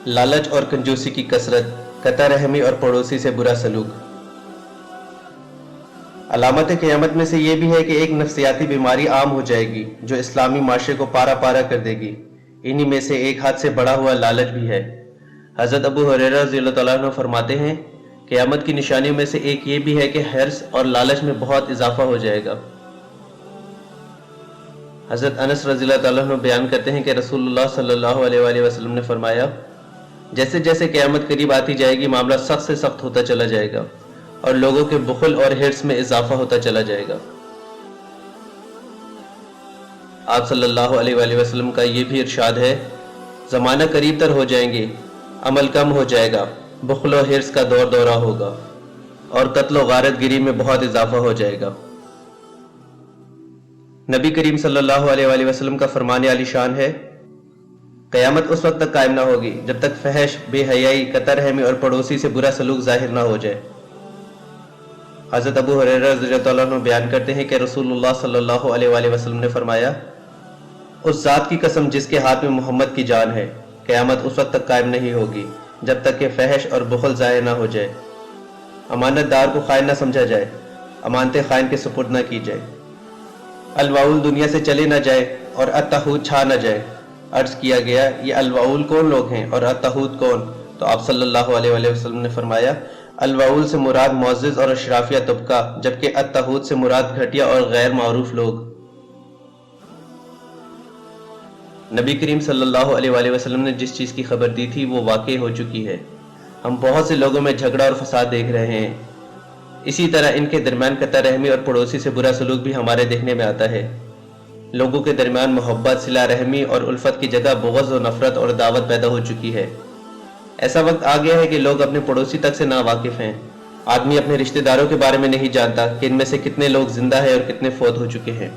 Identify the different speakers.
Speaker 1: लालच और कंजूसी की कसरत, कता रहमी और पड़ोसी से बुरा सलूक। अलामत क़यामत में से ये भी है कि एक नफ्सियाती बीमारी आम हो जाएगी जो इस्लामी माशरे को पारा पारा कर देगी। इन्हीं में से एक हाथ से बढ़ा हुआ लालच भी है। हज़रत अबू हुरैरा रज़ियल्लाहु तआला अन्हु फरमाते हैं, क़यामत की निशानियों में से एक ये भी है कि हिर्स और लालच में बहुत इजाफा हो जाएगा। हज़रत अनस रज़ियल्लाहु तआला अन्हु बयान करते हैं कि रसूलुल्लाह सल्लल्लाहु अलैहि वसल्लम ने फरमाया, जैसे जैसे क़यामत करीब आती जाएगी मामला सख्त से सख्त होता चला जाएगा और लोगों के बुखल और हिर्स में इजाफा होता चला जाएगा। आप सल्लल्लाहु अलैहि वसल्लम का ये भी इरशाद है, ज़माना करीब तर हो जाएंगे, अमल कम हो जाएगा, बुखल और हिर्स का दौर दौरा होगा और कत्ल व गारत गिरी में बहुत इजाफा हो जाएगा। नबी करीम सल्लल्लाहु अलैहि वसल्लम का फरमान आली शान है, क़यामत उस वक्त तक कायम ना होगी जब तक फहश, बेहयाई, कतर रहमी और पड़ोसी से बुरा सलूक जाहिर ना हो जाए। हज़रत अबू हुरैरा रज़ियल्लाहु अन्हु बयान करते हैं कि रसूलुल्लाह सल्लल्लाहु अलैहि वसल्लम ने फरमाया, उस ज़ात की कसम जिसके हाथ में मोहम्मद की जान है, क़यामत उस वक्त तक कायम नहीं होगी जब तक कि फहश और बुखल ज़ाहिर ना हो जाए, अमानतदार को खाइन ना समझा जाए, अमानतें खाइन के सुपुर्द ना की जाए, अलवाउल दुनिया से चले ना जाए और अत्तहूद छा ना जाए। अर्ज किया गया, ये अलवाउल कौन लोग हैं और अत्तहूद कौन? तो आप सल्लल्लाहु अलैहि वसल्लम ने फरमाया, अलवाउल से मुराद मुअज़्ज़ज़ और अशराफिया तबका, जबकि अत्तहूद से मुराद घटिया और गैर मारूफ लोग। नबी करीम सल्लल्लाहु अलैहि वसल्लम ने जिस चीज़ की खबर दी थी वो वाक़ई हो चुकी है। हम बहुत से लोगों में झगड़ा और फसाद देख रहे हैं। इसी तरह इनके दरमियान कता रहमी और पड़ोसी से बुरा सलूक भी हमारे देखने में आता है। लोगों के दरमियान मोहब्बत, सिला रहमी और उल्फत की जगह बुग़्ज़ और नफ़रत और दावत पैदा हो चुकी है। ऐसा वक्त आ गया है कि लोग अपने पड़ोसी तक से नावाकिफ़ हैं। आदमी अपने रिश्तेदारों के बारे में नहीं जानता कि इनमें से कितने लोग जिंदा हैं और कितने फौत हो चुके हैं।